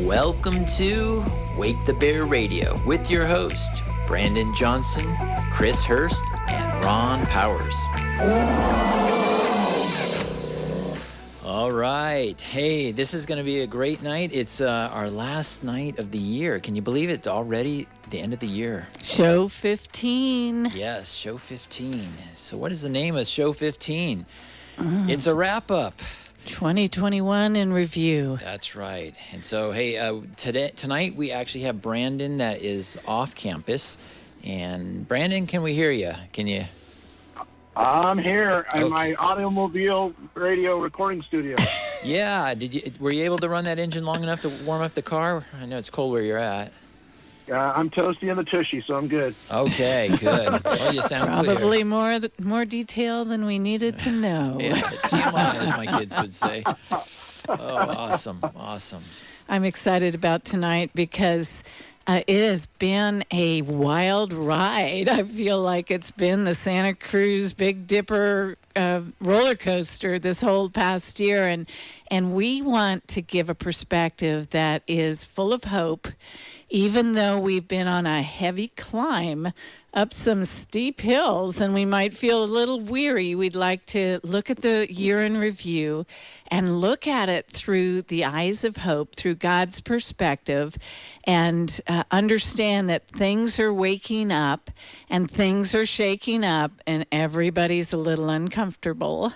Welcome to Wake the Bear Radio with your host, Brandon Johnson, Chris Hurst, and Ron Powers. All right. Hey, this is going to be a great night. It's our last night of the year. Can you believe it's already the end of the year? Show 15. Yes, Show 15. So what is the name of Show 15? It's a wrap-up. 2021 in review. That's right. And so, hey, tonight we actually have Brandon that is off campus. And Brandon, can we hear you? Can you? I'm here in my automobile radio recording studio. Yeah. Were you able to run that engine long enough to warm up the car? I know it's cold where you're at. I'm toasty and the tushy, so I'm good. Okay, good. Well, you sound Probably clear. more detail than we needed to know. Yeah, TMI, as my kids would say. Oh, awesome. I'm excited about tonight because it has been a wild ride. I feel like it's been the Santa Cruz Big Dipper roller coaster this whole past year. And we want to give a perspective that is full of hope. Even though we've been on a heavy climb up some steep hills and we might feel a little weary, we'd like to look at the year in review and look at it through the eyes of hope, through God's perspective, and understand that things are waking up and things are shaking up and everybody's a little uncomfortable.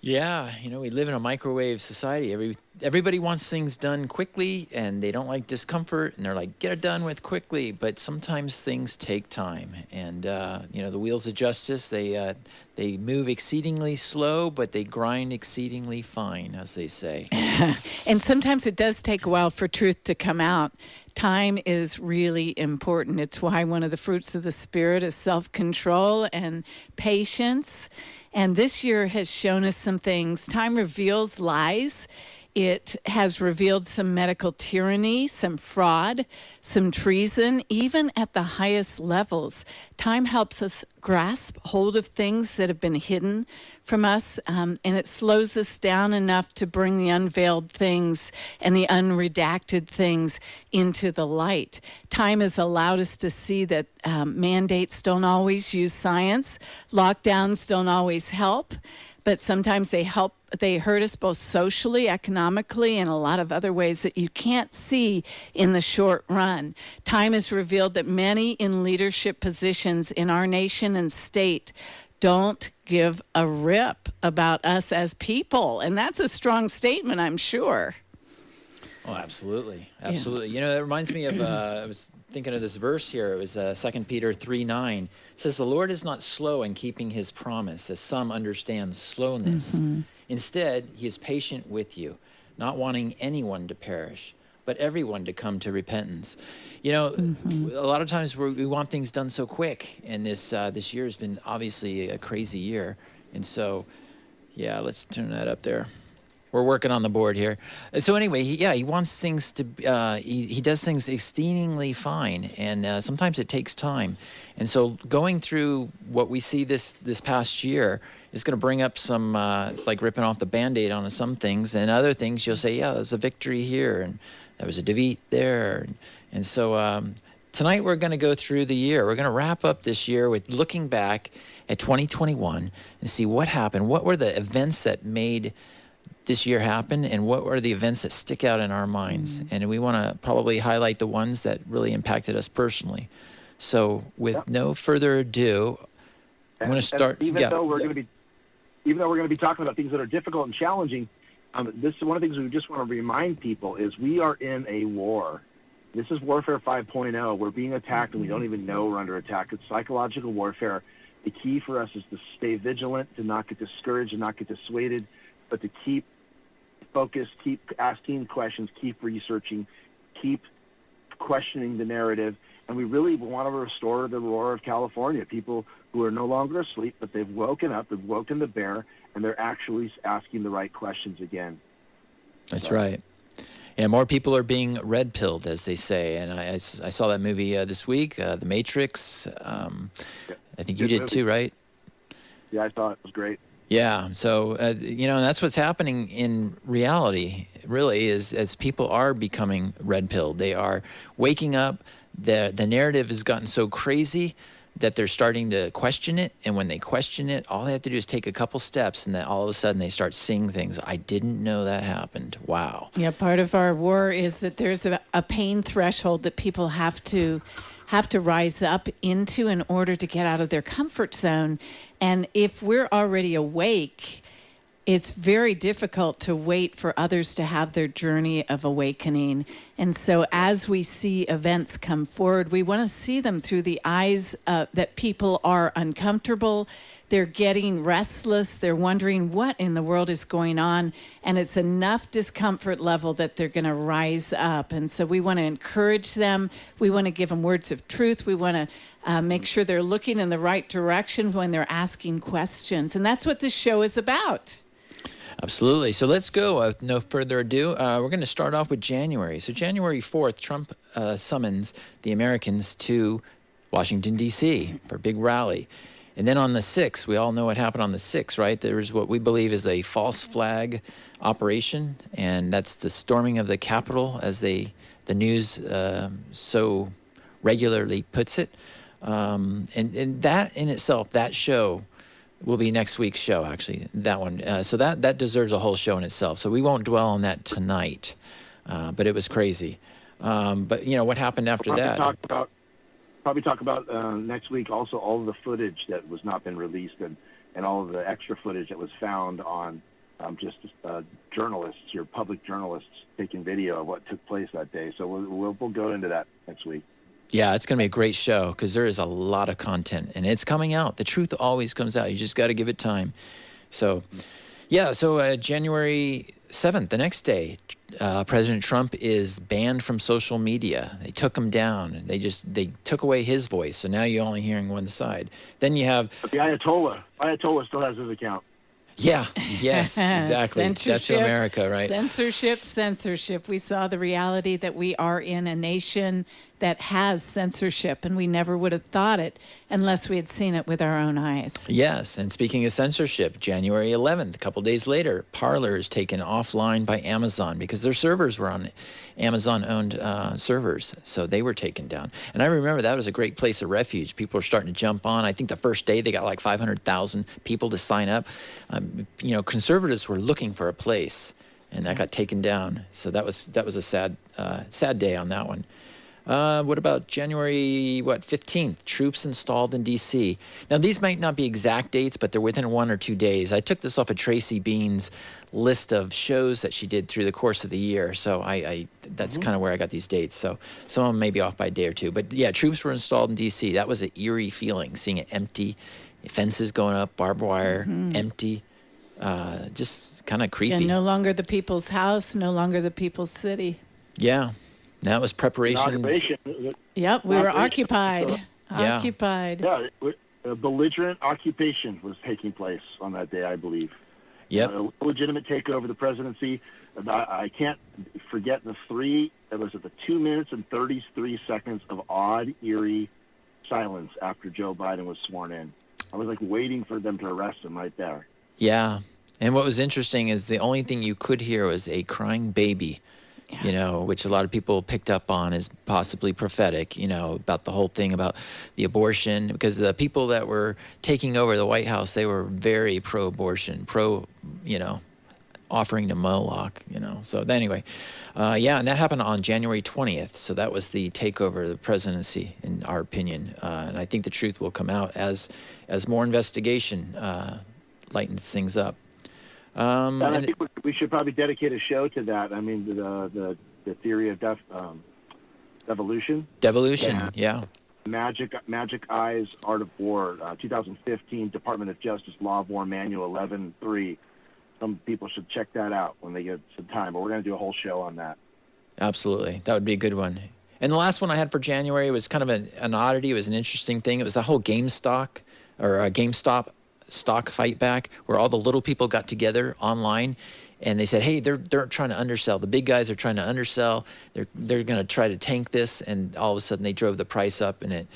Yeah, we live in a microwave society. Everybody wants things done quickly, and they don't like discomfort, and they're like, get it done with quickly. But sometimes things take time, and the wheels of justice, they move exceedingly slow, but they grind exceedingly fine, as they say. And sometimes it does take a while for truth to come out. Time is really important. It's why one of the fruits of the Spirit is self-control and patience. And this year has shown us some things. Time reveals lies. It has revealed some medical tyranny, some fraud, some treason, even at the highest levels. Time helps us grasp hold of things that have been hidden from us, and it slows us down enough to bring the unveiled things and the unredacted things into the light. Time has allowed us to see that mandates don't always use science, lockdowns don't always help, but sometimes they hurt us both socially, economically, and a lot of other ways that you can't see in the short run. Time has revealed that many in leadership positions in our nation and state don't give a rip about us as people. And that's a strong statement, I'm sure. Oh, absolutely. Yeah. It reminds me of, I was thinking of this verse here. It was 2 Peter 3:9. It says, the Lord is not slow in keeping his promise, as some understand slowness. Mm-hmm. Instead, he is patient with you, not wanting anyone to perish, but everyone to come to repentance. A lot of times we want things done so quick, and this year has been obviously a crazy year. And so, yeah, let's turn that up there. We're working on the board here. So anyway, he wants things to, he does things exceedingly fine, and sometimes it takes time. And so going through what we see this past year is going to bring up some, it's like ripping off the Band-Aid on some things, and other things you'll say, yeah, there's a victory here, and there was a defeat there. And so tonight we're going to go through the year. We're going to wrap up this year with looking back at 2021 and see what happened. What were the events that made this year happen, and what are the events that stick out in our minds? And we want to probably highlight the ones that really impacted us personally. So with no further ado, I'm going to start. Even though we're going to be talking about things that are difficult and challenging, this is one of the things we just want to remind people is we are in a war. This is warfare 5.0. We're being attacked and we don't even know we're under attack. It's psychological warfare. The key for us is to stay vigilant, to not get discouraged and not get dissuaded, but to keep focused, keep asking questions, keep researching, keep questioning the narrative. And we really want to restore the roar of California, people who are no longer asleep, but they've woken up, they've woken the bear, and they're actually asking the right questions again. That's right. Yeah, more people are being red-pilled, as they say. And I saw that movie this week, The Matrix. I think you did too, right? Yeah, I thought it was great. Yeah, so, and that's what's happening in reality really is as people are becoming red-pilled. They are waking up. The narrative has gotten so crazy that they're starting to question it. And when they question it, all they have to do is take a couple steps, and then all of a sudden they start seeing things. I didn't know that happened. Wow. Yeah, part of our war is that there's a pain threshold that people have to rise up into in order to get out of their comfort zone. And if we're already awake, it's very difficult to wait for others to have their journey of awakening. And so as we see events come forward, we want to see them through the eyes that people are uncomfortable. They're getting restless. They're wondering what in the world is going on. And it's enough discomfort level that they're going to rise up. And so we want to encourage them. We want to give them words of truth. We want to make sure they're looking in the right direction when they're asking questions. And that's what this show is about. Absolutely. So let's go. With no further ado, we're going to start off with January. So January 4th, Trump summons the Americans to Washington, D.C. for a big rally. And then on the 6th, we all know what happened on the 6th, right? There's what we believe is a false flag operation, and that's the storming of the Capitol, as the news so regularly puts it. And that in itself, that show, will be next week's show, actually, that one. So that deserves a whole show in itself. So we won't dwell on that tonight, but it was crazy. But, what happened after that? Probably talk about next week also all of the footage that was not been released and all of the extra footage that was found on journalists, your public journalists, taking video of what took place that day. So we'll go into that next week. Yeah, it's going to be a great show because there is a lot of content, and it's coming out. The truth always comes out. You just got to give it time. So, January 7th, the next day, President Trump is banned from social media. They took him down. They took away his voice, so now you're only hearing one side. Then you have... But the Ayatollah still has his account. Yeah, yes, exactly. That's America, right? Censorship. We saw the reality that we are in a nation that has censorship, and we never would have thought it unless we had seen it with our own eyes. Yes, and speaking of censorship, January 11th, a couple days later, Parler is taken offline by Amazon because their servers were on Amazon-owned servers, so they were taken down. And I remember that was a great place of refuge. People were starting to jump on. I think the first day they got like 500,000 people to sign up. Conservatives were looking for a place, and that got taken down. So that was a sad day on that one. What about January 15th? Troops installed in D.C. Now, these might not be exact dates, but they're within 1 or 2 days. I took this off of Tracy Bean's list of shows that she did through the course of the year. So that's kind of where I got these dates. So some of them may be off by a day or two. But yeah, troops were installed in D.C. That was an eerie feeling, seeing it empty, fences going up, barbed wire, empty, just kind of creepy. And no longer the people's house, no longer the people's city. Yeah. That was preparation. Yep, we were occupied. Yeah. Occupied. Yeah, a belligerent occupation was taking place on that day, I believe. Yep. A legitimate takeover of the presidency. I can't forget the 2 minutes and 33 seconds of odd, eerie silence after Joe Biden was sworn in. I was like waiting for them to arrest him right there. Yeah. And what was interesting is the only thing you could hear was a crying baby. Which a lot of people picked up on as possibly prophetic, about the whole thing about the abortion, because the people that were taking over the White House, they were very pro-abortion, offering to Moloch, So anyway, and that happened on January 20th. So that was the takeover of the presidency, in our opinion. And I think the truth will come out as more investigation lightens things up. And I think we should probably dedicate a show to that. I mean, the theory of devolution. Devolution, yeah. Magic Eyes, Art of War, 2015 Department of Justice Law of War Manual 11.3. Some people should check that out when they get some time. But we're going to do a whole show on that. Absolutely, that would be a good one. And the last one I had for January was kind of an oddity. It was an interesting thing. It was the whole GameStop stock fight back, where all the little people got together online and they said, hey, they're trying to undersell. The big guys are trying to undersell. They're going to try to tank this. And all of a sudden they drove the price up and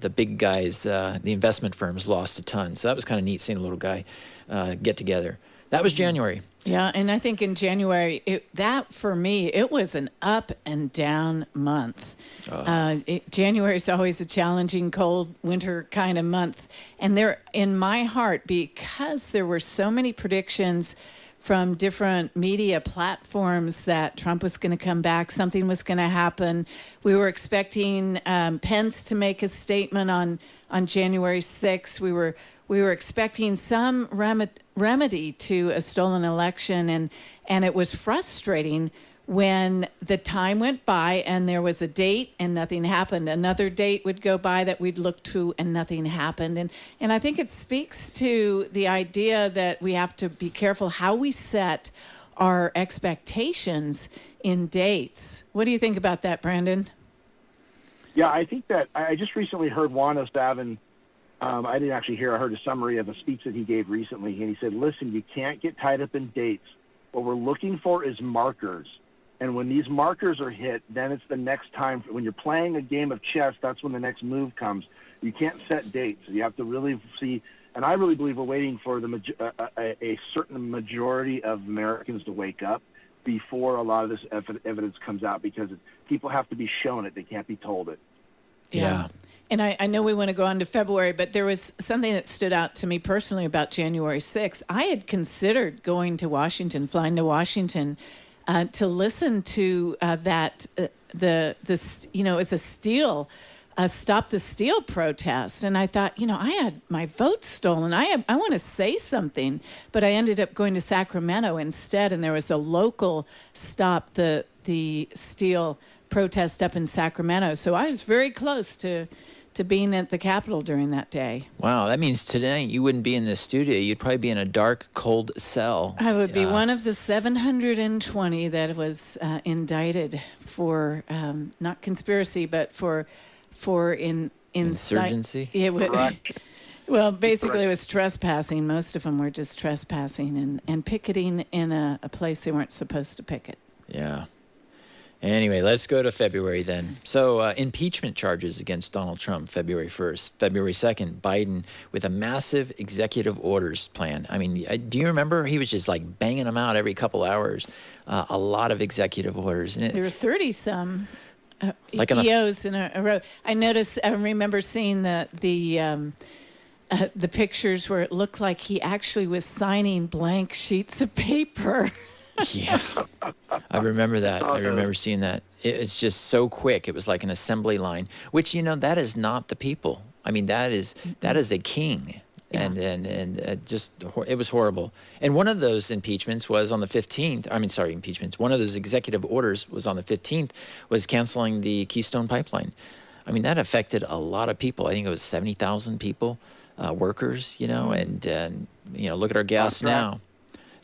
the big guys, the investment firms, lost a ton. So that was kind of neat seeing a little guy get together. That was January. Yeah, and I think in January, that for me, it was an up and down month. January is always a challenging, cold winter kind of month. And there, in my heart, because there were so many predictions from different media platforms that Trump was going to come back, something was going to happen. We were expecting Pence to make a statement on January 6th. We were expecting some remedy to a stolen election, and it was frustrating when the time went by and there was a date and nothing happened. Another date would go by that we'd look to and nothing happened. And I think it speaks to the idea that we have to be careful how we set our expectations in dates. What do you think about that, Brandon? Yeah, I think that I just recently heard Juan Esteban. I didn't actually hear. I heard a summary of a speech that he gave recently, and he said, listen, you can't get tied up in dates. What we're looking for is markers. And when these markers are hit, then it's the next time. When you're playing a game of chess, that's when the next move comes. You can't set dates. You have to really see. And I really believe we're waiting for a certain majority of Americans to wake up before a lot of this evidence comes out, because people have to be shown it. They can't be told it. Yeah. And I know we want to go on to February, but there was something that stood out to me personally about January 6th. I had considered going to Washington, flying to Washington, to listen to that, it's a Stop the Steal protest. And I thought, I had my vote stolen. I want to say something. But I ended up going to Sacramento instead, and there was a local Stop the Steal protest up in Sacramento. So I was very close to being at the Capitol during that day. Wow, that means tonight you wouldn't be in the studio. You'd probably be in a dark, cold cell. I would be one of the 720 that was indicted for not conspiracy, but for insurgency. Well, basically it was trespassing. Most of them were just trespassing and picketing in a place they weren't supposed to picket. Yeah. Anyway, let's go to February then. So impeachment charges against Donald Trump, February 1st. February 2nd, Biden with a massive executive orders plan. I mean, do you remember? He was just like banging them out every couple hours. A lot of executive orders. And there were 30-some EOs in a row. I remember seeing the pictures where it looked like he actually was signing blank sheets of paper. Yeah, I remember that. I remember seeing that. It's just so quick. It was like an assembly line, which, that is not the people. I mean, that is a king. Yeah. And just, it was horrible. And one of those impeachments was on the 15th. One of those executive orders was on the 15th, was canceling the Keystone Pipeline. I mean, that affected a lot of people. I think it was 70,000 people, workers, and look at our gas now.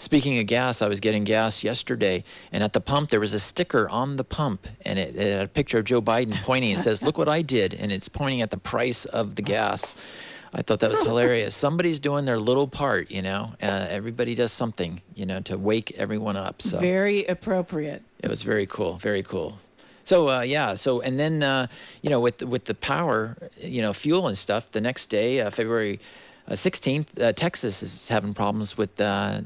Speaking of gas, I was getting gas yesterday, and at the pump, there was a sticker on the pump, and it had a picture of Joe Biden pointing. It says, look what I did, and it's pointing at the price of the gas. I thought that was hilarious. Somebody's doing their little part, everybody does something, to wake everyone up. So very appropriate. It was very cool, very cool. So, and then, with the power, fuel and stuff, the next day, February 16th, Texas is having problems with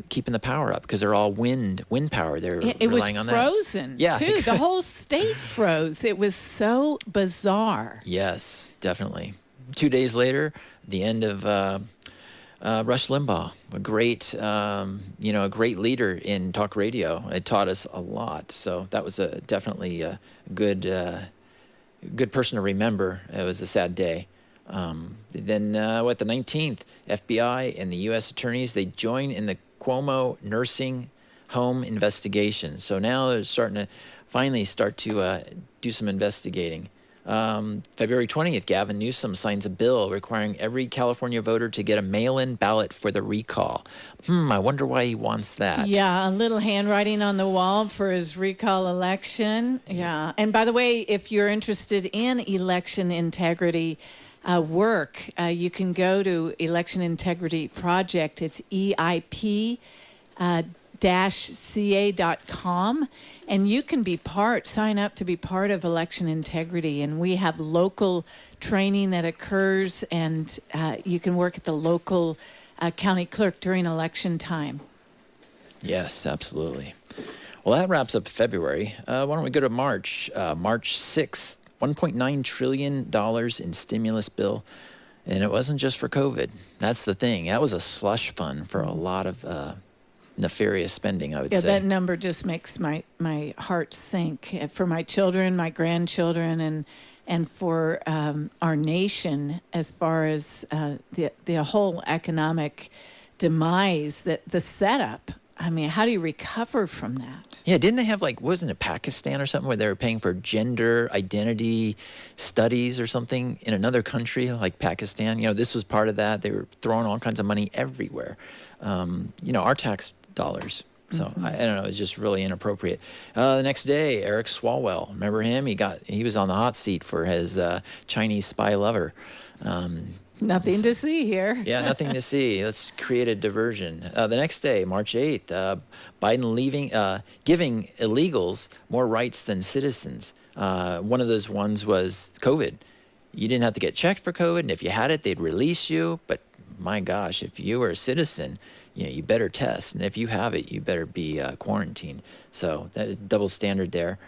keeping the power up because they're all wind power. They're relying on that. It was frozen, too. The whole state froze. It was so bizarre. Yes, definitely. 2 days later, the end of Rush Limbaugh, a great leader in talk radio. It taught us a lot. So that was definitely a good person to remember. It was a sad day. Then the 19th, FBI and the U.S. attorneys, they join in the Cuomo nursing home investigation. So now they're starting to finally do some investigating. February 20th, Gavin Newsom signs a bill requiring every California voter to get a mail-in ballot for the recall. I wonder why he wants that. Yeah, a little handwriting on the wall for his recall election. Yeah. And by the way, if you're interested in election integrity work, you can go to Election Integrity Project. It's EIP-CA.com, and you can sign up to be part of election integrity. And we have local training that occurs, and you can work at the local county clerk during election time. Yes, absolutely. Well, that wraps up February. Why don't we go to March? March 6th, $1.9 trillion in stimulus bill. And it wasn't just for COVID. That's the thing. That was a slush fund for a lot of nefarious spending, I would say. That number just makes my heart sink for my children, my grandchildren, and for our nation as far as the whole economic demise, that the setup. I mean, how do you recover from that? Yeah, didn't they have wasn't it Pakistan or something where they were paying for gender identity studies or something in another country like Pakistan? This was part of that. They were throwing all kinds of money everywhere. Our tax dollars. So I don't know. It's just really inappropriate. The next day, Eric Swalwell, remember him? He was on the hot seat for his Chinese spy lover. Nothing to see here. Yeah, nothing to see. Let's create a diversion. The next day, March 8th, Biden giving illegals more rights than citizens. One of those ones was COVID. You didn't have to get checked for COVID, and if you had it, they'd release you. But my gosh, if you were a citizen, you better test. And if you have it, you better be quarantined. So that is double standard there.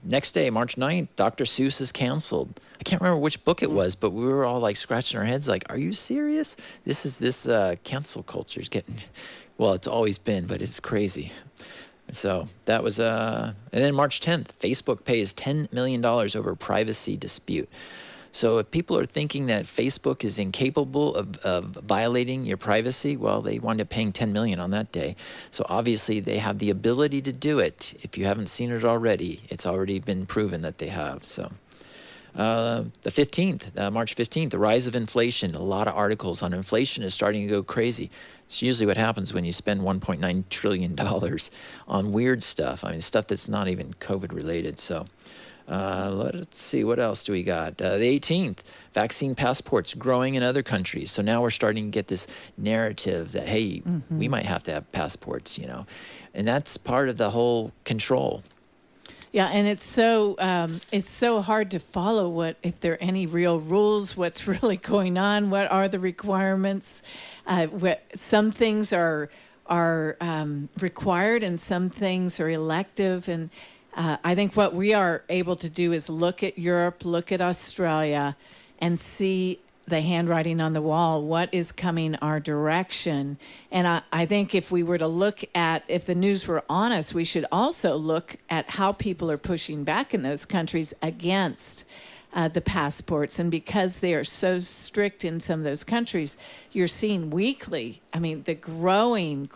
Next day, March 9th, Dr. Seuss is canceled. I can't remember which book it was, but we were all scratching our heads are you serious? This cancel culture is getting, well, it's always been, but it's crazy. So that was, and then March 10th, Facebook pays $10 million over a privacy dispute. So if people are thinking that Facebook is incapable of violating your privacy, well, they wound up paying $10 million on that day. So obviously they have the ability to do it. If you haven't seen it already, it's already been proven that they have. So the 15th, March 15th, the rise of inflation. A lot of articles on inflation is starting to go crazy. It's usually what happens when you spend $1.9 trillion on weird stuff. I mean, stuff that's not even COVID related. So let's see, what else do we got? The 18th, vaccine passports growing in other countries. So now we're starting to get this narrative that, hey, we might have to have passports, and that's part of the whole control. Yeah, and it's so hard to follow if there are any real rules, what's really going on, what are the requirements. Some things are required and some things are elective. And I think what we are able to do is look at Europe, look at Australia, and see the handwriting on the wall, what is coming our direction. And I think if we were to look at, if the news were honest, we should also look at how people are pushing back in those countries against the passports. And because they are so strict in some of those countries, you're seeing weekly, the growing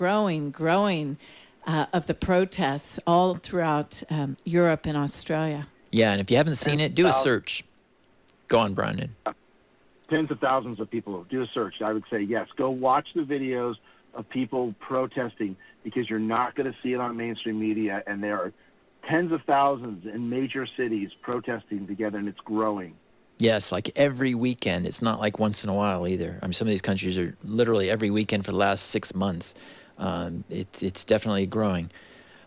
of the protests all throughout Europe and Australia. Yeah, and if you haven't seen it, do a search. Go on, Brandon. Tens of thousands of people do a search. I would say, yes, go watch the videos of people protesting, because you're not going to see it on mainstream media. And there are tens of thousands in major cities protesting together, and it's growing. Yes, every weekend. It's not like once in a while either. Some of these countries are literally every weekend for the last 6 months. It's definitely growing.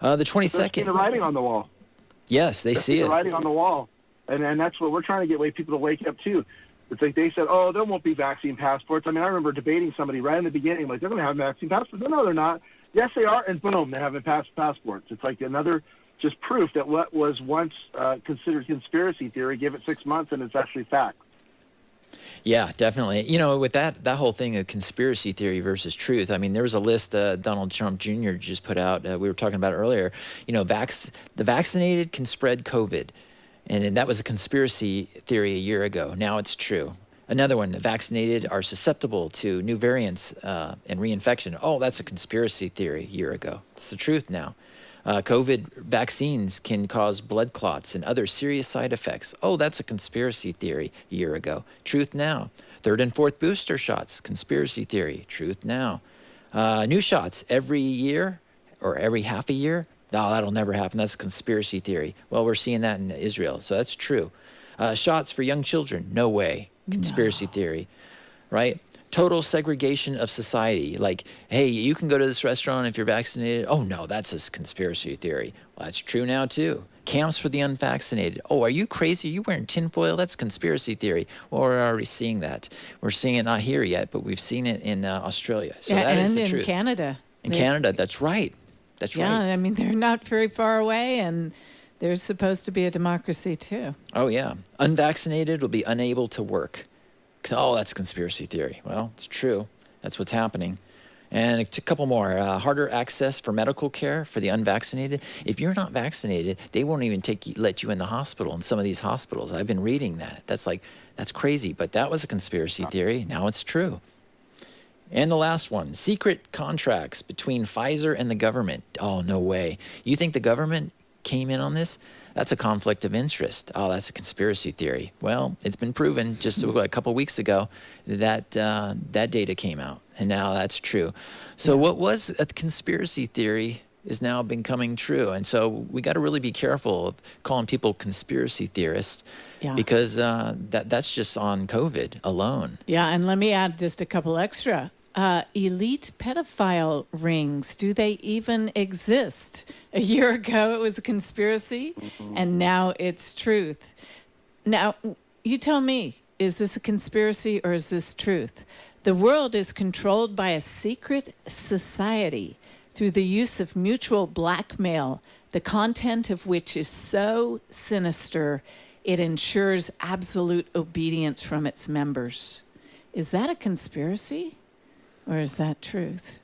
The 22nd. They're the writing on the wall. Yes, they see it. The writing on the wall. And that's what we're trying to get people to wake up to. It's like they said, oh, there won't be vaccine passports. I remember debating somebody right in the beginning, they're going to have vaccine passports. No, they're not. Yes, they are. And boom, they have passports. It's like another just proof that what was once considered conspiracy theory, give it 6 months and it's actually fact. Yeah, definitely. With that whole thing of conspiracy theory versus truth, there was a list Donald Trump Jr. just put out. We were talking about earlier. The vaccinated can spread COVID. And that was a conspiracy theory a year ago. Now it's true. Another one, the vaccinated are susceptible to new variants and reinfection. Oh, that's a conspiracy theory a year ago. It's the truth now. COVID vaccines can cause blood clots and other serious side effects. Oh, that's a conspiracy theory a year ago. Truth now. Third and fourth booster shots, conspiracy theory. Truth now. New shots every year or every half a year. No, that'll never happen. That's a conspiracy theory. Well, we're seeing that in Israel, so that's true. Shots for young children, no way. Conspiracy theory, right? Total segregation of society. Hey, you can go to this restaurant if you're vaccinated. Oh, no, that's a conspiracy theory. Well, that's true now, too. Camps for the unvaccinated. Oh, are you crazy? Are you wearing tinfoil? That's conspiracy theory. Well, we're already seeing that. We're seeing it not here yet, but we've seen it in Australia. So that is the truth. And in Canada. In Canada, that's right. That's Yeah, right. I mean, they're not very far away, and they're supposed to be a democracy, too. Oh, yeah. Unvaccinated will be unable to work. Oh, that's conspiracy theory. Well, it's true. That's what's happening. And a couple more. Harder access for medical care for the unvaccinated. If you're not vaccinated, they won't even let you in the hospital in some of these hospitals. I've been reading that. That's crazy. But that was a conspiracy theory. Now it's true. And the last one, secret contracts between Pfizer and the government. Oh, no way. You think the government came in on this? That's a conflict of interest. Oh, that's a conspiracy theory. Well, it's been proven just a couple weeks ago that that data came out, and now that's true. So what was a conspiracy theory is now becoming true. And so we got to really be careful of calling people conspiracy theorists because that's just on COVID alone. Yeah, and let me add just a couple extra. Elite pedophile rings, do they even exist? A year ago, it was a conspiracy, and now it's truth. Now, you tell me, is this a conspiracy or is this truth? The world is controlled by a secret society through the use of mutual blackmail, the content of which is so sinister, it ensures absolute obedience from its members. Is that a conspiracy? Or is that truth?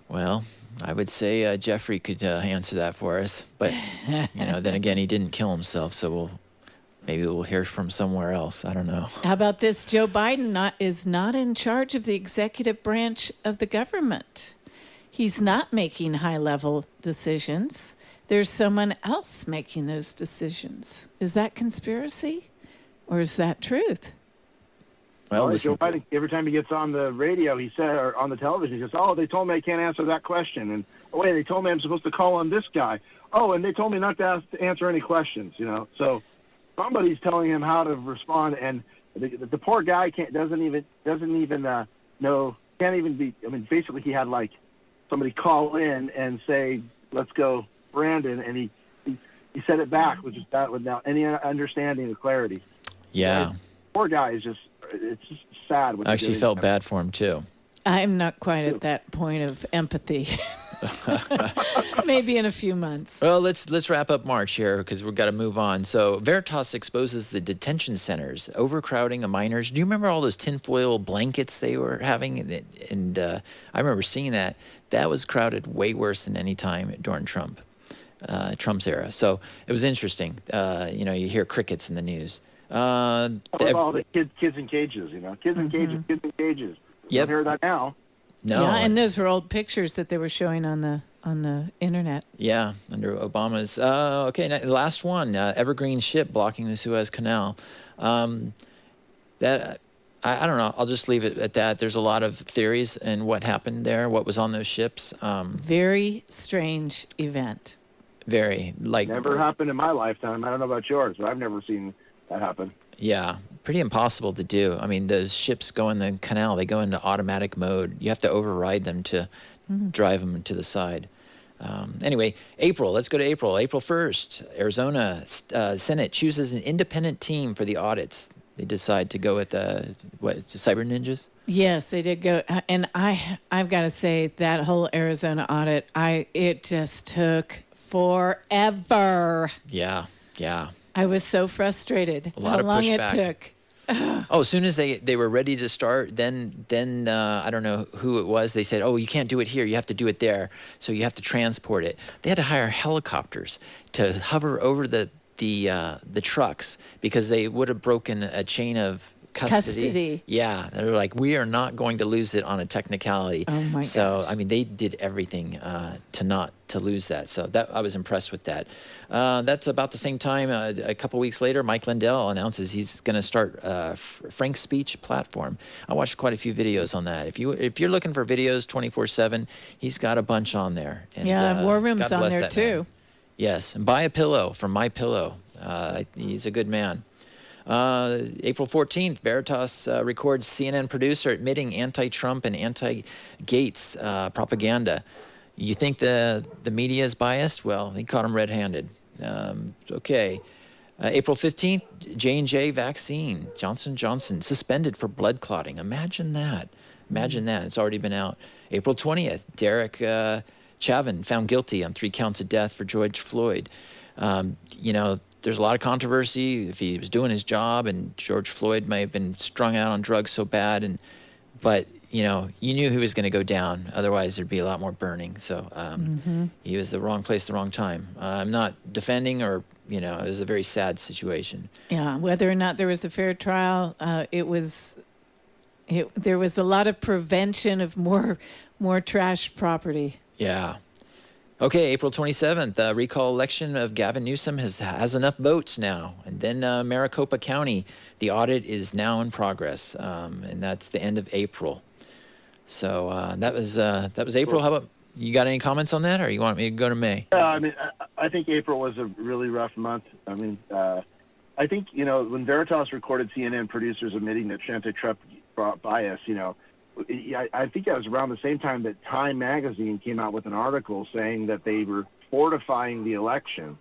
Well, I would say Jeffrey could answer that for us. But, then again, he didn't kill himself, so maybe we'll hear from somewhere else. I don't know. How about this? Joe Biden is not in charge of the executive branch of the government. He's not making high-level decisions. There's someone else making those decisions. Is that conspiracy? Or is that truth? Well, Joe Biden, every time he gets on the radio, he said, or on the television, he says, "Oh, they told me I can't answer that question," and "Oh, wait, they told me I'm supposed to call on this guy." "Oh, and they told me not to answer any questions." So somebody's telling him how to respond, and the poor guy doesn't even know, can't even be. I mean, basically, he had like somebody call in and say, "Let's go, Brandon," and he said it back, which is that without any understanding or clarity. Yeah. Poor guy is just. It's just sad. I actually felt bad for him, too. I'm not quite at that point of empathy. Maybe in a few months. Well, let's wrap up March here because we've got to move on. So Veritas exposes the detention centers, overcrowding of minors. Do you remember all those tinfoil blankets they were having? And I remember seeing that. That was crowded way worse than any time during Trump's era. So it was interesting. You hear crickets in the news. All the kids in cages, kids in cages, kids in cages. Yep. Don't hear that now. No. Yeah, and those were old pictures that they were showing on the internet. Yeah, under Obama's. Okay, last one. Evergreen ship blocking the Suez Canal. That I don't know. I'll just leave it at that. There's a lot of theories and what happened there, what was on those ships. Very strange event. Very never happened in my lifetime. I don't know about yours, but I've never seen that happen. Yeah, pretty impossible to do. I mean, those ships go in the canal. They go into automatic mode. You have to override them to drive them to the side. Anyway, April. Let's go to April. April 1st, Arizona Senate chooses an independent team for the audits. They decide to go with Cyber Ninjas? Yes, they did go. And I've got to say that whole Arizona audit, it just took forever. Yeah. I was so frustrated. A lot how of long pushback. it took. Oh, as soon as they were ready to start, then I don't know who it was. They said, "Oh, you can't do it here. You have to do it there. So you have to transport it." They had to hire helicopters to hover over the trucks because they would have broken a chain of custody. Yeah, they were like, "We are not going to lose it on a technicality." Oh my gosh. So I mean, they did everything to lose that. So that I was impressed with that. That's about the same time. A couple weeks later, Mike Lindell announces he's going to start Frank's Speech platform. I watched quite a few videos on that. If you're looking for videos 24/7, he's got a bunch on there. And, War Room's God on bless there that too. man. Yes, and buy a pillow from My Pillow. He's a good man. April 14th, Veritas records CNN producer admitting anti-Trump and anti-Gates propaganda. You think the media is biased? Well, he caught him red-handed. Okay. April 15th, J&J vaccine, Johnson & Johnson, suspended for blood clotting. Imagine that. Imagine that. It's already been out. April 20th, Derek Chauvin found guilty on 3 counts of death for George Floyd. There's a lot of controversy if he was doing his job, and George Floyd may have been strung out on drugs so bad, but you knew he was going to go down. Otherwise, there'd be a lot more burning. So he was the wrong place, the wrong time. I'm not defending it was a very sad situation. Yeah, whether or not there was a fair trial, there was a lot of prevention of more trashed property. Yeah. Okay, April 27th, recall election of Gavin Newsom has enough votes now. And then Maricopa County, the audit is now in progress, and that's the end of April. So that was April. How about you? Got any comments on that, or you want me to go to May? Yeah, I mean, I think April was a really rough month. I mean, I think when Veritas recorded CNN producers admitting that anti-Trump bias, I think that was around the same time that Time magazine came out with an article saying that they were fortifying the election.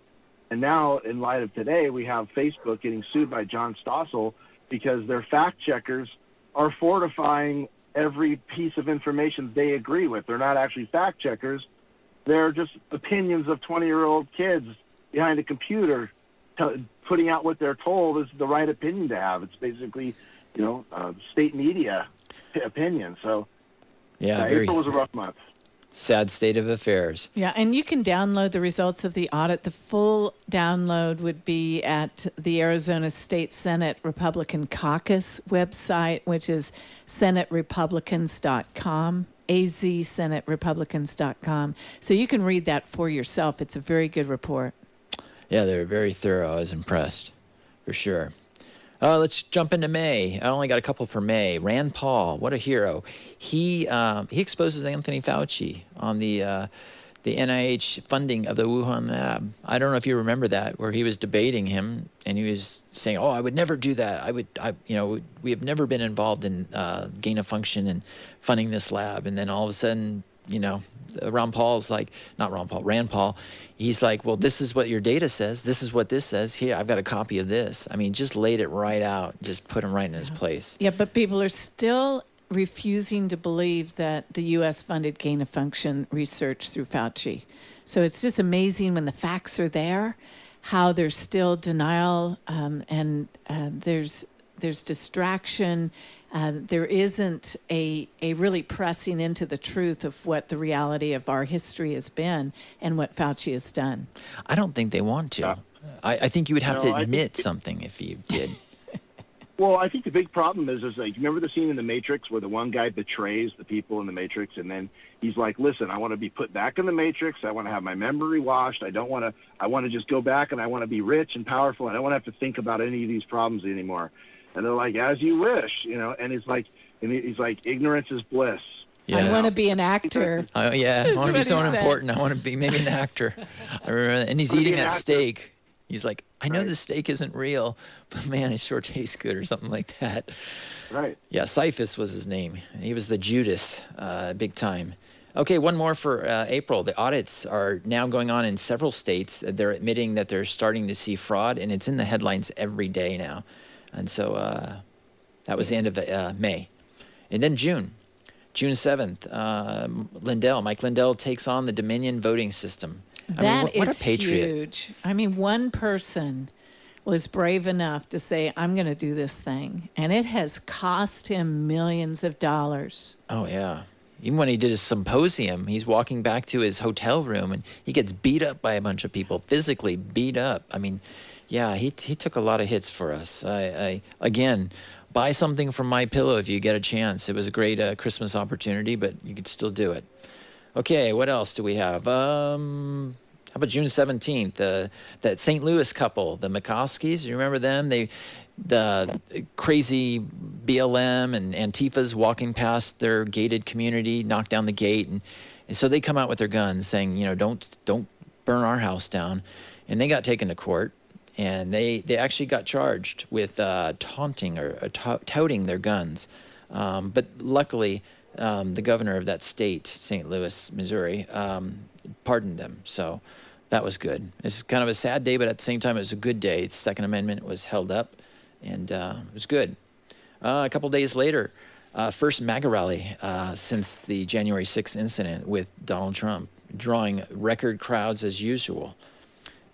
And now, in light of today, we have Facebook getting sued by John Stossel because their fact checkers are fortifying every piece of information they agree with. They're not actually fact checkers. They're just opinions of 20-year-old kids behind a computer putting out what they're told is the right opinion to have. It's basically, state media opinion. So April was a rough month. Sad state of affairs. Yeah, and you can download the results of the audit. The full download would be at the Arizona State Senate Republican Caucus website, which is senaterepublicans.com, azsenaterepublicans.com. So you can read that for yourself. It's a very good report. Yeah, they're very thorough. I was impressed, for sure. Let's jump into May. I only got a couple for May. Rand Paul, what a hero. He exposes Anthony Fauci on the NIH funding of the Wuhan lab. I don't know if you remember that, where he was debating him, and he was saying, "Oh, I would never do that. We have never been involved in gain of function and funding this lab." And then all of a sudden, Rand Paul, he's like, well, this is what your data says. This is what this says. Here, I've got a copy of this. I mean, just laid it right out, just put him right in his place. Yeah, but people are still refusing to believe that the U.S. funded gain of function research through Fauci. So it's just amazing when the facts are there, how there's still denial and there's distraction. There isn't a really pressing into the truth of what the reality of our history has been and what Fauci has done. I don't think they want to. I think you would have to admit something if you did. Well, I think the big problem is like, remember the scene in The Matrix where the one guy betrays the people in the Matrix, and then he's like, listen, I want to be put back in the Matrix. I want to have my memory washed. I want to just go back, and I want to be rich and powerful. I don't want to have to think about any of these problems anymore. And they're like, as you wish, and he's like, ignorance is bliss. Yes. I want to be an actor. Oh yeah, I want to be someone important. I want to be maybe an actor. I remember, and he's eating that steak. He's like, I know the steak isn't real, but man, it sure tastes good, or something like that. Right. Yeah, Cephas was his name. He was the Judas, big time. Okay, one more for April. The audits are now going on in several states. They're admitting that they're starting to see fraud, and it's in the headlines every day now. And so that was the end of May. And then June 7th, Mike Lindell takes on the Dominion voting system. That what is a patriot. huge. I mean, one person was brave enough to say, I'm going to do this thing. And it has cost him millions of dollars. Oh, yeah. Even when he did his symposium, he's walking back to his hotel room, and he gets beat up by a bunch of people, physically beat up. I mean, yeah, he took a lot of hits for us. I again, buy something from MyPillow if you get a chance. It was a great Christmas opportunity, but you could still do it. Okay, what else do we have? How about June 17th? That St. Louis couple, the Mikowskis, you remember them? The crazy BLM and Antifa's walking past their gated community, knocked down the gate, and so they come out with their guns saying, don't burn our house down. And they got taken to court. And they actually got charged with taunting or touting their guns. But luckily, the governor of that state, St. Louis, Missouri, pardoned them. So that was good. It's kind of a sad day, but at the same time, it was a good day. The Second Amendment was held up, and it was good. A couple days later, First MAGA rally since the January 6th incident with Donald Trump, drawing record crowds as usual.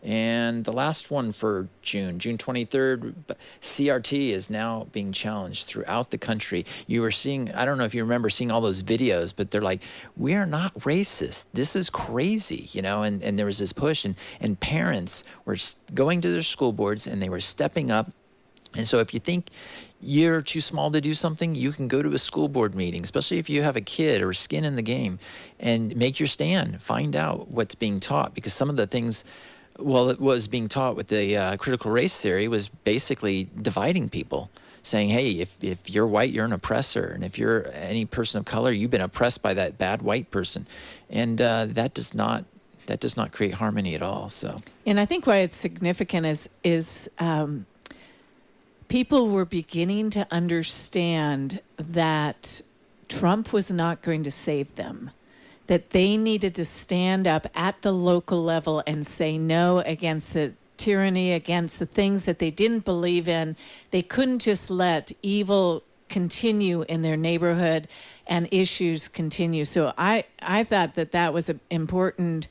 And the last one for June 23rd, CRT is now being challenged throughout the country. You were seeing, I don't know if you remember seeing all those videos, but they're like, we are not racist. This is crazy, and there was this push, and parents were going to their school boards and they were stepping up. And so if you think you're too small to do something, you can go to a school board meeting, especially if you have a kid or skin in the game, and make your stand, find out what's being taught, because some of the things, it was being taught with the critical race theory was basically dividing people, saying, hey, if you're white, you're an oppressor. And if you're any person of color, you've been oppressed by that bad white person. And that does not create harmony at all. So, and I think why it's significant is people were beginning to understand that Trump was not going to save them, that they needed to stand up at the local level and say no against the tyranny, against the things that they didn't believe in. They couldn't just let evil continue in their neighborhood and issues continue. So I thought that was an important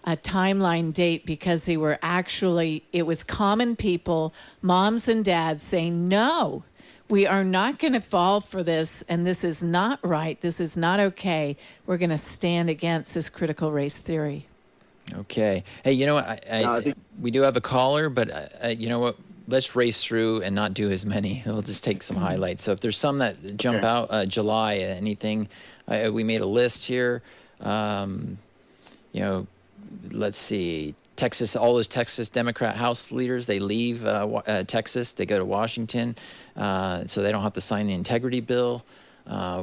timeline date, because they were it was common people, moms and dads saying, no, we are not going to fall for this, and this is not right. This is not okay. We're going to stand against this critical race theory. Okay. Hey, you know what? We do have a caller, but you know what? Let's race through and not do as many. We'll just take some highlights. So if there's some that jump out, July, anything, we made a list here. Let's see. Texas, all those Texas Democrat House leaders, they leave Texas, they go to Washington, so they don't have to sign the integrity bill,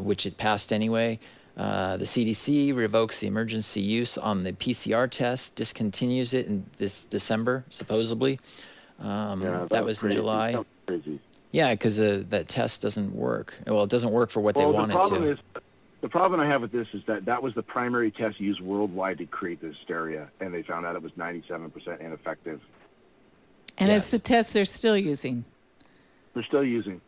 which it passed anyway. The CDC revokes the emergency use on the PCR test, discontinues it in this December, supposedly. That was in July. That was crazy. Yeah, because that test doesn't work. Well, it doesn't work for what they want it to. The problem I have with this is that was the primary test used worldwide to create the hysteria, and they found out it was 97% ineffective. And it's the test they're still using. They're still using.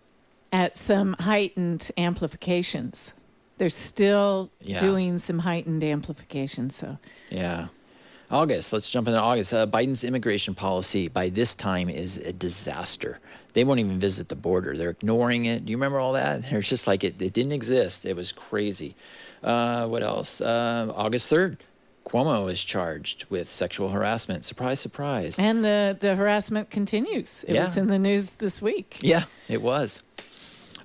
At some heightened amplifications. They're still doing some heightened amplifications. So. Yeah. August, let's jump into August. Biden's immigration policy by this time is a disaster. They won't even visit the border. They're ignoring it. Do you remember all that? They're just like, it didn't exist. It was crazy. What else? August 3rd, Cuomo is charged with sexual harassment. Surprise, surprise. And the harassment continues. It was in the news this week. Yeah, it was.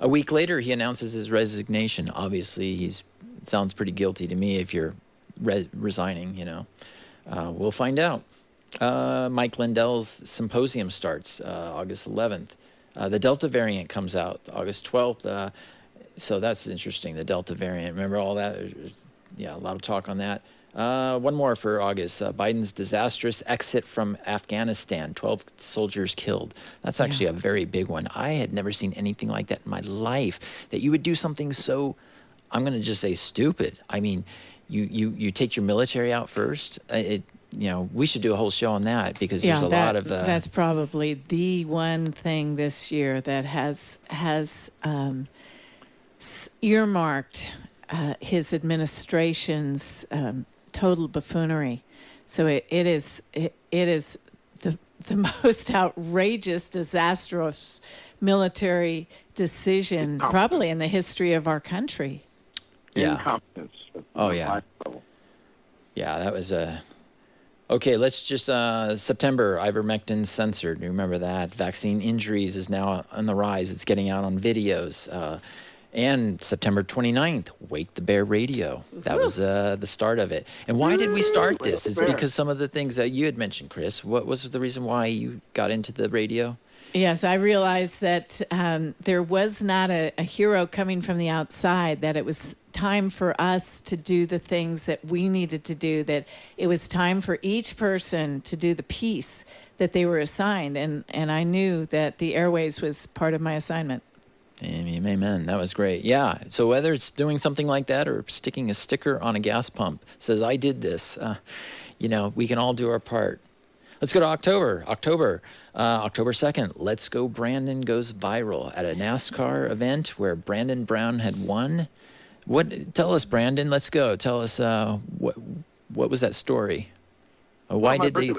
A week later, he announces his resignation. Obviously, he sounds pretty guilty to me if you're resigning, We'll find out. Mike Lindell's symposium starts August 11th. The Delta variant comes out August 12th. So that's interesting, the Delta variant. Remember all that? Yeah, a lot of talk on that. One more for August. Biden's disastrous exit from Afghanistan. 12 soldiers killed. That's actually a very big one. I had never seen anything like that in my life, that you would do something so, I'm going to just say stupid. I mean, you take your military out first. We should do a whole show on that, because there's a lot of. That's probably the one thing this year that has earmarked his administration's total buffoonery. So it is the most outrageous, disastrous military decision probably in the history of our country. Incompetence. Oh, yeah. Yeah, that was okay, let's just, September, ivermectin censored. You remember that? Vaccine injuries is now on the rise. It's getting out on videos. And September 29th, Wake the Bear Radio. That was the start of it. And why did we start this? It's because some of the things that you had mentioned, Chris. What was the reason why you got into the radio? Yes, I realized that there was not a hero coming from the outside, that it was time for us to do the things that we needed to do, that it was time for each person to do the piece that they were assigned. And I knew that the airways was part of my assignment. Amen. That was great. Yeah. So whether it's doing something like that or sticking a sticker on a gas pump says, I did this, we can all do our part. Let's go to October. October 2nd, Let's Go Brandon goes viral at a NASCAR event where Brandon Brown had won. Tell us, Brandon, let's go. Tell us what was that story? Why did they...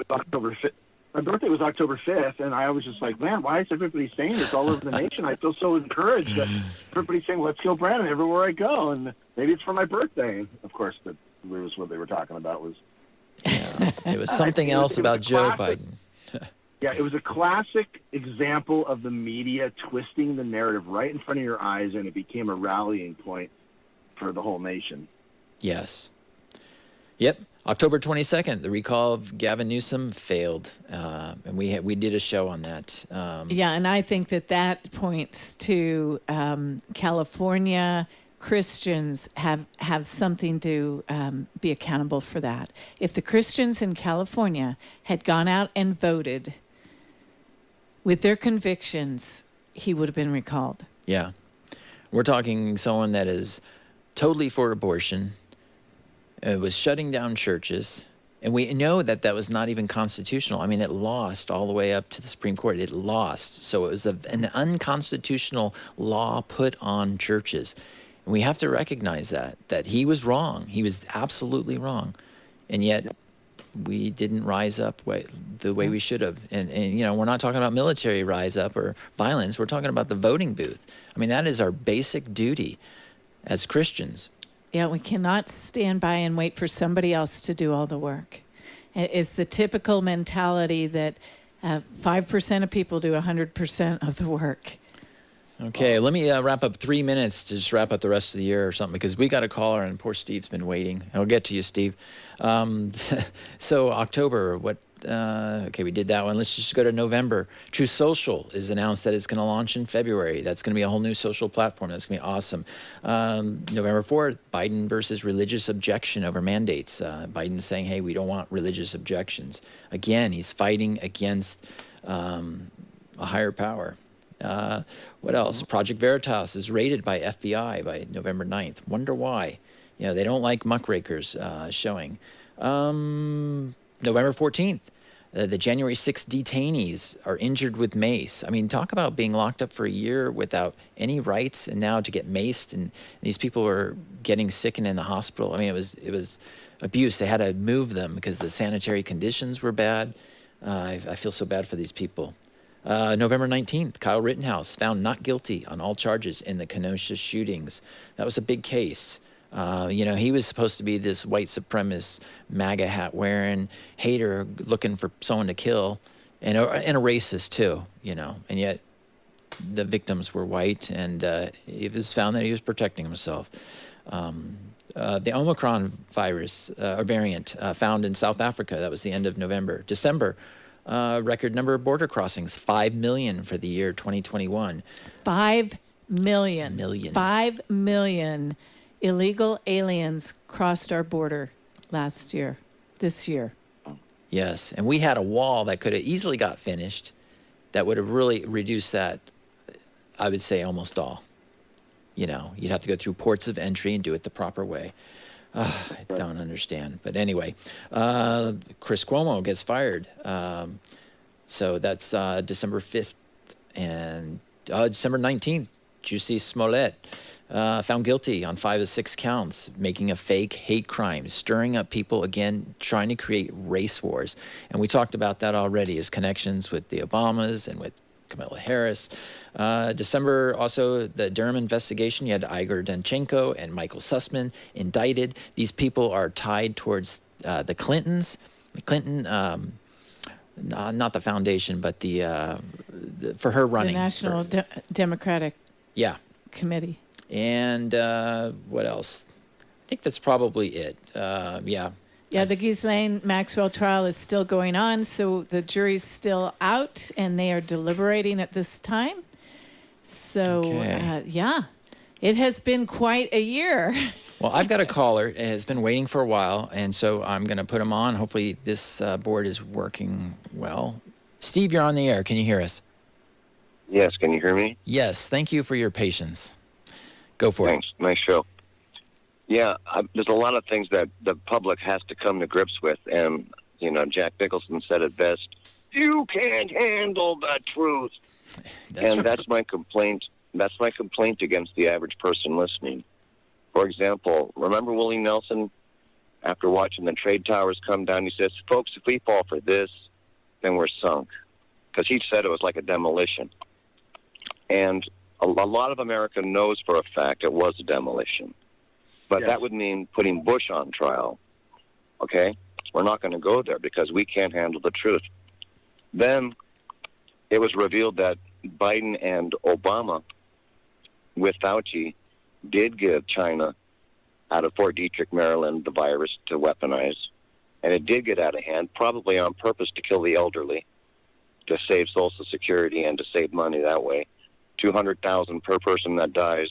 My birthday was October 5th, and I was just like, man, why is everybody saying this all over the nation? I feel so encouraged that everybody's saying, let's go Brandon everywhere I go, and maybe it's for my birthday. And of course, that was what they were talking about was... Yeah, it was something else about Joe Biden. Yeah, it was a classic example of the media twisting the narrative right in front of your eyes, and it became a rallying point for the whole nation. Yes. Yep. October 22nd, the recall of Gavin Newsom failed, and we did a show on that. Yeah, and I think that points to California Christians have something to be accountable for that. If the Christians in California had gone out and voted with their convictions, he would have been recalled. Yeah. We're talking someone that is totally for abortion. It was shutting down churches. And we know that was not even constitutional. I mean, it lost all the way up to the Supreme Court. It lost. So it was an unconstitutional law put on churches. And we have to recognize that he was wrong. He was absolutely wrong. And yet we didn't rise up the way we should have. And we're not talking about military rise up or violence. We're talking about the voting booth. I mean, that is our basic duty as Christians. Yeah, we cannot stand by and wait for somebody else to do all the work. It's the typical mentality that 5% of people do 100% of the work. Okay, let me wrap up 3 minutes to just wrap up the rest of the year or something, because we got a caller and poor Steve's been waiting. I'll get to you, Steve. So October, okay, we did that one. Let's just go to November. True Social is announced that it's going to launch in February. That's going to be a whole new social platform. That's going to be awesome. November 4th, Biden versus religious objection over mandates. Biden's saying, hey, we don't want religious objections. Again, he's fighting against a higher power. What else? Project Veritas is raided by FBI by November 9th. Wonder why. They don't like muckrakers showing. November 14th, the January 6th detainees are injured with mace. I mean, talk about being locked up for a year without any rights, and now to get maced, and these people were getting sick and in the hospital. I mean, it was abuse. They had to move them because the sanitary conditions were bad. I feel so bad for these people. November 19th, Kyle Rittenhouse found not guilty on all charges in the Kenosha shootings. That was a big case. He was supposed to be this white supremacist, MAGA hat wearing hater looking for someone to kill, and a racist too, and yet the victims were white, and it was found that he was protecting himself. The Omicron virus variant found in South Africa, that was the end of November. December, record number of border crossings, 5 million for the year 2021. 5 million. 5 million illegal aliens crossed our border this year. Yes, and we had a wall that could have easily got finished that would have really reduced that, I would say, almost all. You'd have to go through ports of entry and do it the proper way. I don't understand. But anyway, Chris Cuomo gets fired. So that's December 5th. And December 19th, Jussie Smollett found guilty on 5 of 6 counts, making a fake hate crime, stirring up people again, trying to create race wars. And we talked about that already, his connections with the Obamas and with Kamala Harris. December, also, the Durham investigation. You had Igor Danchenko and Michael Sussman indicted. These people are tied towards the Clintons. Not the foundation, but for her running. The National Democratic Committee. And what else? I think that's probably it. Yeah, the Ghislaine Maxwell trial is still going on, so the jury's still out, and they are deliberating at this time. So, it has been quite a year. Well, I've got a caller. It has been waiting for a while, and so I'm going to put him on. Hopefully this board is working well. Steve, you're on the air. Can you hear us? Yes, can you hear me? Yes, thank you for your patience. Go for Thanks. Nice show. Yeah, there's a lot of things that the public has to come to grips with, and Jack Nicholson said it best. You can't handle the truth. That's my complaint. That's my complaint against the average person listening. For example, remember Willie Nelson, after watching the trade towers come down, he says, folks, if we fall for this, then we're sunk. Because he said it was like a demolition. And a lot of America knows for a fact it was a demolition. But that would mean putting Bush on trial. Okay? We're not going to go there because we can't handle the truth. Then it was revealed that Biden and Obama, with Fauci, did give China out of Fort Detrick, Maryland, the virus to weaponize. And it did get out of hand, probably on purpose to kill the elderly, to save Social Security and to save money that way. $200,000 per person that dies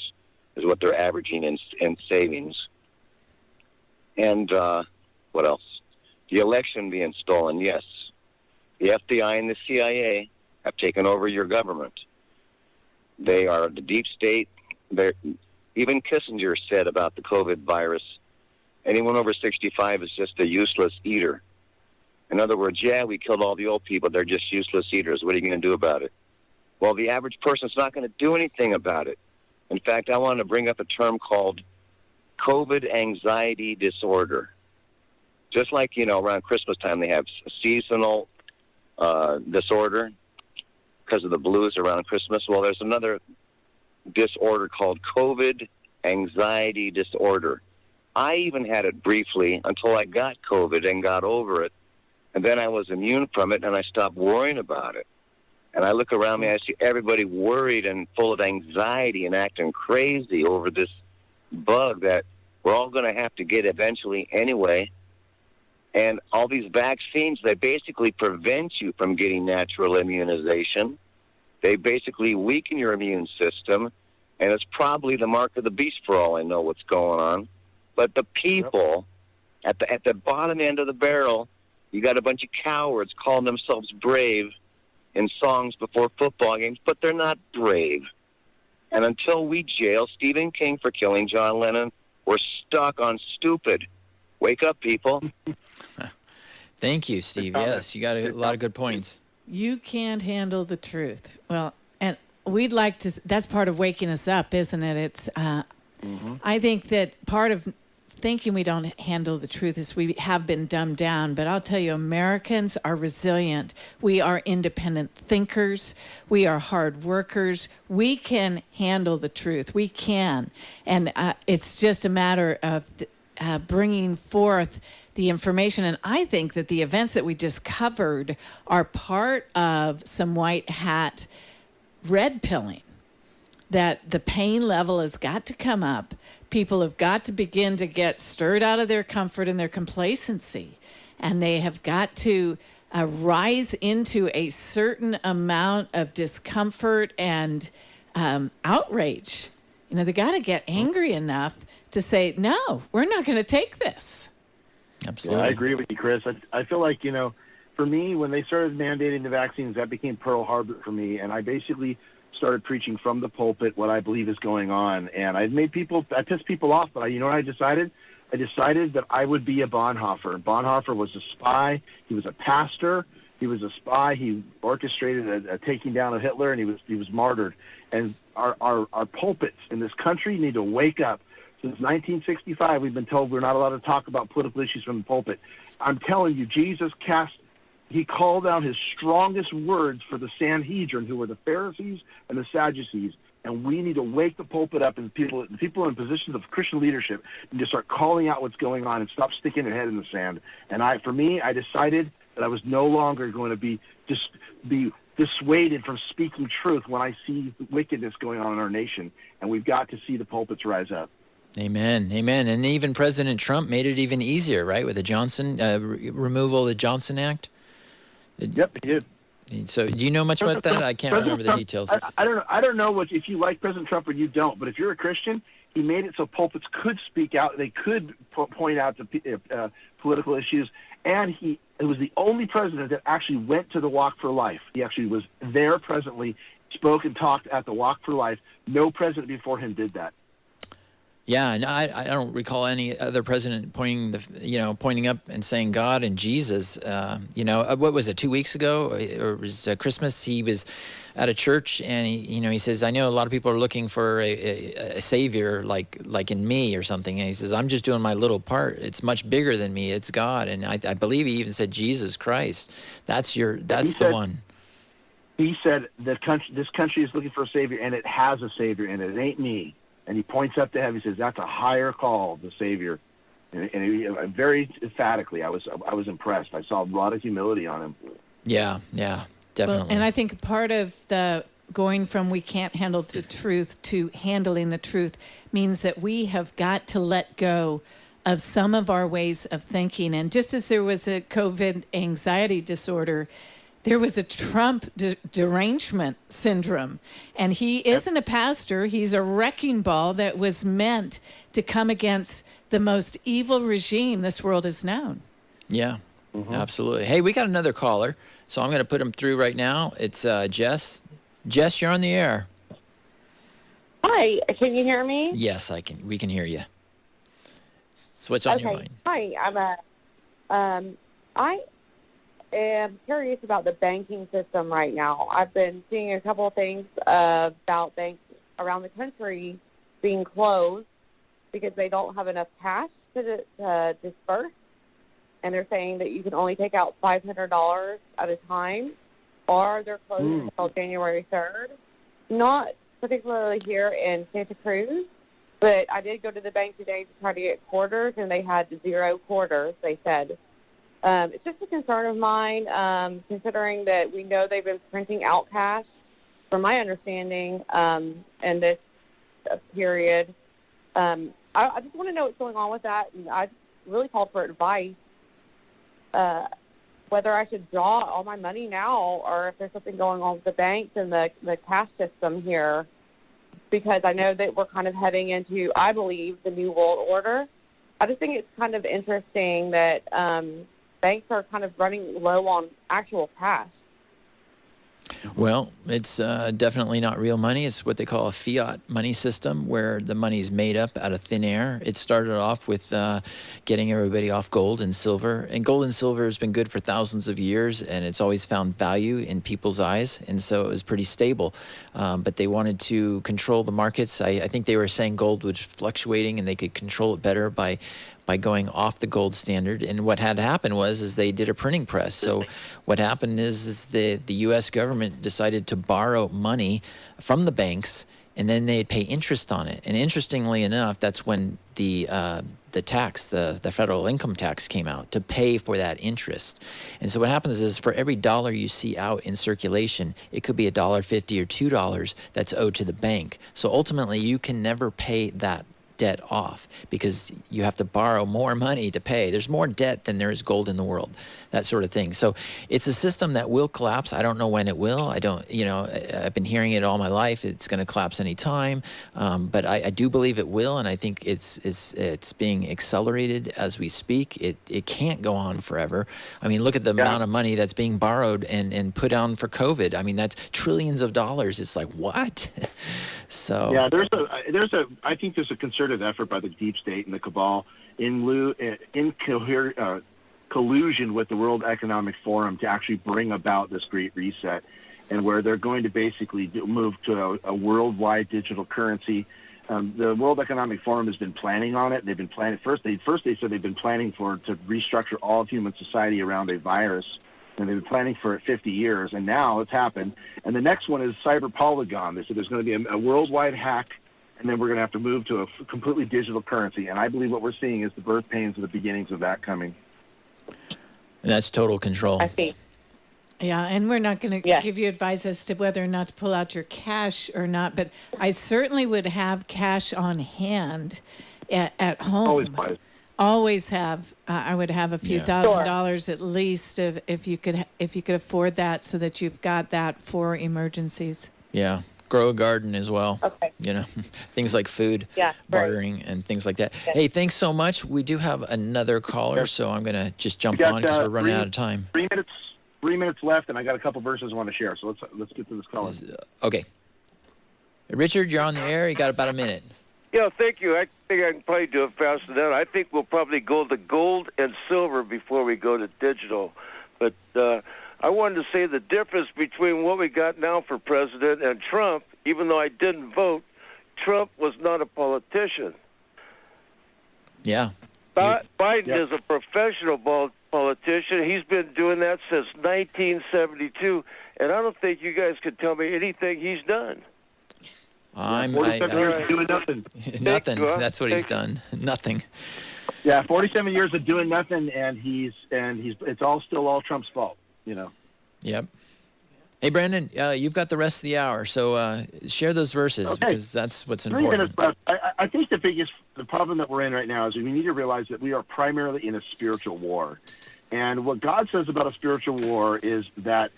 is what they're averaging in savings. And what else? The election being stolen, yes. The FBI and the CIA have taken over your government. They are the deep state. Even Kissinger said about the COVID virus, anyone over 65 is just a useless eater. In other words, we killed all the old people. They're just useless eaters. What are you going to do about it? Well, the average person's not going to do anything about it. In fact, I want to bring up a term called COVID anxiety disorder. Just like, around Christmas time, they have a seasonal disorder because of the blues around Christmas. Well, there's another disorder called COVID anxiety disorder. I even had it briefly until I got COVID and got over it. And then I was immune from it, and I stopped worrying about it. And I look around me, I see everybody worried and full of anxiety and acting crazy over this bug that we're all going to have to get eventually anyway. And all these vaccines, they basically prevent you from getting natural immunization. They basically weaken your immune system, and it's probably the mark of the beast for all I know what's going on. But the people at the bottom end of the barrel, you got a bunch of cowards calling themselves brave in songs before football games, but they're not brave. And until we jail Stephen King for killing John Lennon, we're stuck on stupid. Wake up, people. Thank you, Steve. Yes, you got a lot of good points. You can't handle the truth. Well, and we'd like to, that's part of waking us up, isn't it? It's, I think that part of thinking we don't handle the truth is we have been dumbed down. But I'll tell you, Americans are resilient. We are independent thinkers. We are hard workers. We can handle the truth. We can. And it's just a matter of bringing forth the information. And I think that the events that we just covered are part of some white hat red pilling, that the pain level has got to come up. People have got to begin to get stirred out of their comfort and their complacency. And they have got to rise into a certain amount of discomfort and outrage. They got to get angry enough to say, no, we're not going to take this. Absolutely. Yeah, I agree with you, Chris. I feel like, for me, when they started mandating the vaccines, that became Pearl Harbor for me. And I basically started preaching from the pulpit what I believe is going on. And I pissed people off, but you know what I decided? I decided that I would be a Bonhoeffer. Bonhoeffer was a spy. He was a pastor. He was a spy. He orchestrated a taking down of Hitler, and he was martyred. And our pulpits in this country need to wake up. Since 1965, we've been told we're not allowed to talk about political issues from the pulpit. I'm telling you, Jesus he called out his strongest words for the Sanhedrin, who were the Pharisees and the Sadducees. And we need to wake the pulpit up, and the people in positions of Christian leadership need to start calling out what's going on and stop sticking their head in the sand. And I decided that I was no longer going to be dissuaded from speaking truth when I see wickedness going on in our nation. And we've got to see the pulpits rise up. Amen. Amen. And even President Trump made it even easier, right, with the Johnson removal of the Johnson Act? Yep, he did. So do you know much about that? I can't remember the details. I don't know if you like President Trump or you don't, but if you're a Christian, he made it so pulpits could speak out. They could point out to political issues. And it was the only president that actually went to the Walk for Life. He actually was there presently, spoke and talked at the Walk for Life. No president before him did that. Yeah, and I don't recall any other president pointing up and saying God and Jesus. What was it, 2 weeks ago, or it was Christmas? He was at a church, and he says, I know a lot of people are looking for a savior like in me or something. And he says, I'm just doing my little part. It's much bigger than me. It's God, and I believe he even said Jesus Christ. That's the one. He said this country is looking for a savior, and it has a savior in it. It ain't me. And he points up to heaven. He says, "That's a higher call, the Savior." And very emphatically, I was impressed. I saw a lot of humility on him. Yeah, definitely. Well, and I think part of the going from we can't handle the truth to handling the truth means that we have got to let go of some of our ways of thinking. And just as there was a COVID anxiety disorder, there was a Trump derangement syndrome, and he isn't a pastor. He's a wrecking ball that was meant to come against the most evil regime this world has known. Yeah, absolutely. Hey, we got another caller, so I'm going to put him through right now. It's Jess. Jess, you're on the air. Hi, can you hear me? Yes, I can. We can hear you. So what's on your mind? Hi, I am curious about the banking system right now. I've been seeing a couple of things about banks around the country being closed because they don't have enough cash to disperse. And they're saying that you can only take out $500 at a time, or they're closed until January 3rd. Not particularly here in Santa Cruz, but I did go to the bank today to try to get quarters, and they had 0 quarters, they said. It's just a concern of mine, considering that we know they've been printing out cash, from my understanding, in this period. I just want to know what's going on with that, and I really called for advice, whether I should draw all my money now or if there's something going on with the banks and the cash system here, because I know that we're kind of heading into, I believe, the New World Order. I just think it's kind of interesting that banks are kind of running low on actual cash. Well, it's definitely not real money. It's what they call a fiat money system, where the money's made up out of thin air. It started off with getting everybody off gold and silver. And gold and silver has been good for thousands of years, and it's always found value in people's eyes. And so it was pretty stable. But they wanted to control the markets. I think they were saying gold was fluctuating, and they could control it better by going off the gold standard. And what had happened was they did a printing press. So what happened is the U.S. government decided to borrow money from the banks, and then they'd pay interest on it. And interestingly enough, that's when the tax, the federal income tax, came out to pay for that interest. And so what happens is, for every dollar you see out in circulation, it could be $1.50 or $2 that's owed to the bank. So ultimately, you can never pay that debt off because you have to borrow more money to pay. There's more debt than there is gold in the world, that sort of thing. So it's a system that will collapse. I don't know when it will. I've been hearing it all my life. It's going to collapse any time. But I do believe it will, and I think it's being accelerated as we speak. It can't go on forever. I mean, look at the amount of money that's being borrowed and put on for COVID. I mean, that's trillions of dollars. It's like, what? So yeah, I think there's a concerted effort by the deep state and the cabal in collusion with the World Economic Forum to actually bring about this great reset, and where they're going to basically move to a worldwide digital currency. The World Economic Forum has been planning on it. They've been planning first. They said they've been planning to restructure all of human society around a virus. And they've been planning for it 50 years, and now it's happened. And the next one is Cyber Polygon. They said there's going to be a worldwide hack, and then we're going to have to move to a completely digital currency. And I believe what we're seeing is the birth pains of the beginnings of that coming. And that's total control. I see. Yeah, and we're not going to give you advice as to whether or not to pull out your cash or not, but I certainly would have cash on hand at home. Always wise. Always have. I would have a few $1,000s at least if you could afford that, so that you've got that for emergencies. Yeah, grow a garden as well. Okay. Things like food, bartering, and things like that. Yeah. Hey, thanks so much. We do have another caller, so I'm going to just jump on because we're running out of time. 3 minutes left, and I got a couple verses I want to share. So let's get to this caller. Okay. Richard, you're on the air. You got about a minute. Yeah, thank you. I think I can probably do it faster than that. I think we'll probably go to gold and silver before we go to digital. But I wanted to say the difference between what we got now for president and Trump, even though I didn't vote, Trump was not a politician. Yeah. Biden is a professional politician. He's been doing that since 1972, and I don't think you guys can tell me anything he's done. 47 years doing nothing. Nothing. That's what he's done. Nothing. Yeah, 47 years of doing nothing, and he's it's all Trump's fault, you know. Yep. Hey, Brandon, you've got the rest of the hour, so share those verses because that's what's important. 3 minutes left. I think the problem that we're in right now is we need to realize that we are primarily in a spiritual war, and what God says about a spiritual war is that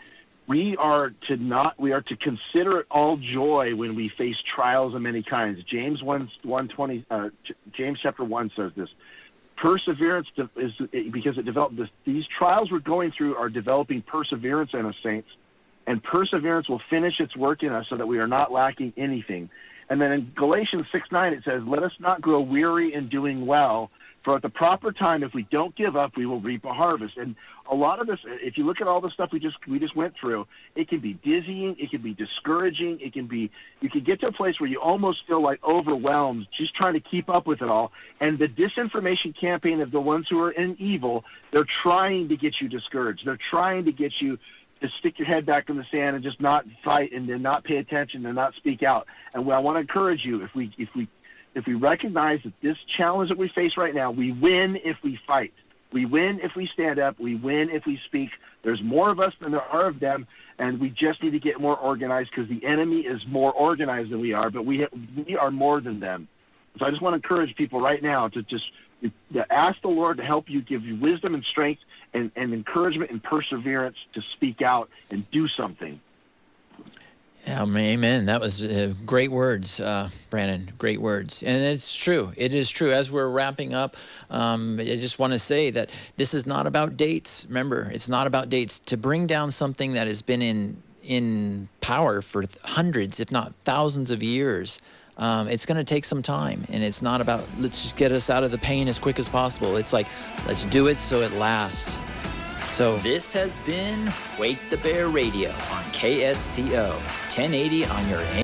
we are to consider it all joy when we face trials of many kinds. James James chapter 1 says this. Perseverance is because it developed these trials we're going through are developing perseverance in us, saints, and perseverance will finish its work in us so that we are not lacking anything. And then in Galatians 6:9 it says, "Let us not grow weary in doing well, for at the proper time, if we don't give up, we will reap a harvest." And a lot of this, if you look at all the stuff we just went through, it can be dizzying, it can be discouraging, you can get to a place where you almost feel like overwhelmed just trying to keep up with it all. And the disinformation campaign of the ones who are in evil, they're trying to get you discouraged. They're trying to get you to stick your head back in the sand and just not fight and then not pay attention and not speak out. And what I want to encourage you, if we recognize that this challenge that we face right now, we win if we fight. We win if we stand up. We win if we speak. There's more of us than there are of them, and we just need to get more organized because the enemy is more organized than we are, but we are more than them. So I just want to encourage people right now to ask the Lord to help you, give you wisdom and strength and encouragement and perseverance to speak out and do something. Yeah, amen. That was great words, Brandon. Great words. And it's true. It is true. As we're wrapping up, I just want to say that this is not about dates. Remember, it's not about dates. To bring down something that has been in power for hundreds, if not thousands of years, it's going to take some time. And it's not about, let's just get us out of the pain as quick as possible. It's like, let's do it so it lasts. So this has been Wake the Bear Radio on KSCO 1080 on your